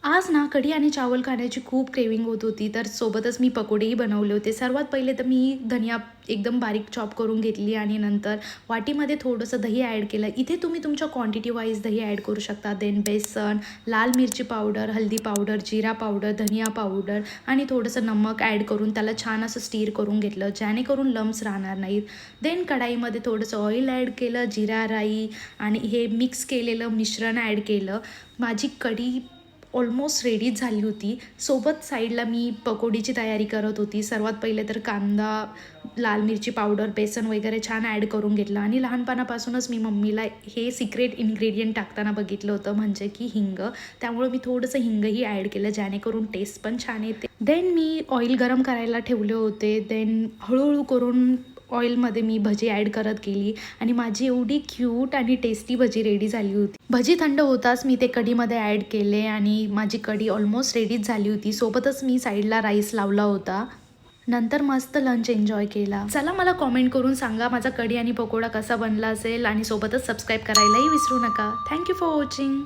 आज ना कढी आणि चावल खाण्याची खूप क्रेविंग होत होती, तर सोबतच मी पकोडेही बनवले होते. सर्वात पहिले तर मी धनिया एकदम बारीक चॉप करून घेतली आणि नंतर वाटीमध्ये थोडंसं दही ॲड केलं. इथे तुम्ही तुमच्या क्वांटिटी वाईज दही ॲड करू शकता. देन बेसन, लाल मिरची पावडर, हळदी पावडर, जिरा पावडर, धनिया पावडर आणि थोडंसं नमक ॲड करून त्याला छान असं स्टीर करून घेतलं, जेणेकरून लम्स राहणार नाहीत. देन कढाईमध्ये थोडंसं ऑइल ॲड केलं, जिरा राई आणि हे मिक्स केलेलं मिश्रण ॲड केलं. माझी कढी ऑलमोस्ट रेडीच झाली होती. सोबत साईडला मी पकोडीची तयारी करत होती. सर्वात पहिले तर कांदा, लाल मिरची पावडर, बेसन वगैरे छान ॲड करून घेतलं आणि लहानपणापासूनच मी मम्मीला हे सिक्रेट इन्ग्रेडियंट टाकताना बघितलं होतं, म्हणजे की हिंग. त्यामुळे मी थोडंसं हिंगही ॲड केलं, जेणेकरून टेस्ट पण छान येते. देन मी ऑइल गरम करायला ठेवले होते. देन हळूहळू करून ऑइलमध्ये मी भजी ॲड करत गेली आणि माझी एवढी क्यूट आणि टेस्टी भजी रेडी झाली होती. भजी थंड होताच मी ते कढीमध्ये ॲड केले आणि माझी कढी ऑलमोस्ट रेडीच झाली होती. सोबतच मी साईडला राईस लावला होता. नंतर मस्त लंच एन्जॉय केला. चला, मला कॉमेंट करून सांगा माझा कढी आणि पकोडा कसा बनला असेल आणि सोबतच सबस्क्राईब करायलाही विसरू नका. Thank you for watching.